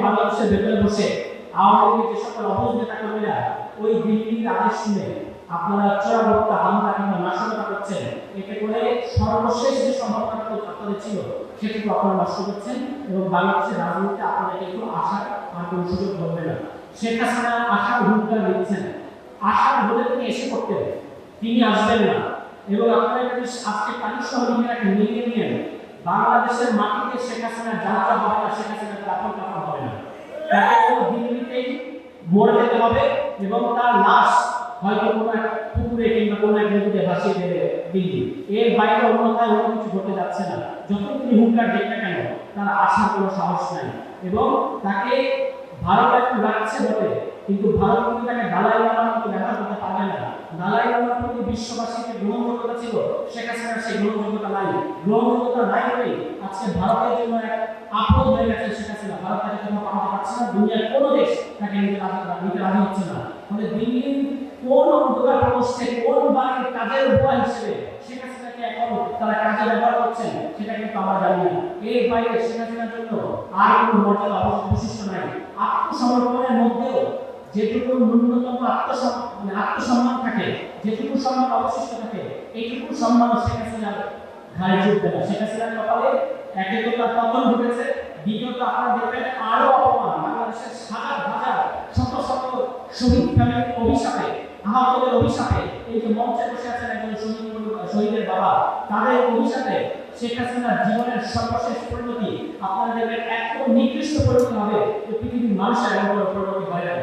বাংলাদেশের ভেতরে বসে আওয়ামী লীগের যে সকল অবৈধ নেতা কর্মীরা ওই দিল্লির আদেশ শুনে আপনারা চোরাগোপ্তা হামলা কিংবা নাশকতা করছেন, এতে করে সর্বশেষ যে সম্ভাবনাটুকু আপনাদের ছিল সেটুকু আপনারা নষ্ট করছেন এবং বাংলাদেশের রাজনীতিতে আপনাদের একটু আসার আর কোনো সুযোগ হবে না। শেখ হাসিনা আসার হুঙ্কার দিচ্ছেন, আসার হলে তিনি এসে করতেন, তিনি আসবেন না। এবং আপনারা যদি আজকে তারিখ সহ লিখে মিলিয়ে নিয়ে বাংলাদেশের মাটিতে শেখ হাসিনা যাত্রা হবে না, শেখ হাসিনা দাফন কাফন হবে না, তাকে দিল্লিতেই মরে যেতে হবে এবং তার লাশ হয়তো কোনো একটা পুকুরে কিংবা কোনো এক নদীতে ভাসিয়ে দেবে দিল্লি। এর বাইরে অন্যথায় অন্য কিছু ঘটে যাচ্ছে না। যখন তিনি হুঙ্কার দেখতে কেন তার আসার কোনো সাহস নাই এবং তাকে ভারত একটু রাখছে বটে, কিন্তু ভারত কিন্তু তাকে দালাই লামার মতো ব্যবহার করতে পারবে না। দালাই লামার প্রতি বিশ্ববাসীকে গ্রহণযোগ্যতা ছিল, শেখ হাসিনার সেই গ্রহণযোগ্যতা নাই। গ্রহণযোগ্যতা নাই বলেই আজকে ভারতের জন্য এক আপদ হয়ে গেছে শেখ হাসিনা। ভারত তাকে কোনো পাঠাতে পারছে না, দুনিয়ার কোনো দেশ তাকে নিতে রাজি হচ্ছে না। ফলে দিল্লির কোন অন্ধকার প্রকোষ্ঠে কোন বাড়ির কাজের উপায় হিসেবে শেখ হাসিনাকে এখন তারা কাজে ব্যবহার করছেন সেটা কিন্তু আমরা জানি না। এর বাইরে শেখ হাসিনার জন্য আর কোনো মর্যাদা অবশিষ্ট নাই। আত্মসমর্পণের মধ্যেও যেটুকু ন্যূনতম আত্মসম্মান থাকে, যেটুকু সম্মান অবশিষ্ট থাকে, এইটুকু সম্মান শেখ হাসিনার ঘাড়ে চড়বে না। শেখ হাসিনার কপালে একে তো তার পতন ঘটেছে, দ্বিতীয়ত আপনারা দেখবেন আরো অপমান। বাংলাদেশের হাজার হাজার শত শত শহীদ ফ্যামিলির অভিশাপে, আহতদের অভিশাপে, এই যে মঞ্চে বসে আছেন একজন শহীদের বাবা, তাদের অভিশাপে শেখ হাসিনার জীবনের সর্বশেষ পরিণতি আপনারা দেখবেন এত নিকৃষ্ট পরিণতি হবে যে পৃথিবীর মানুষের এমন পরিণতি হয় না।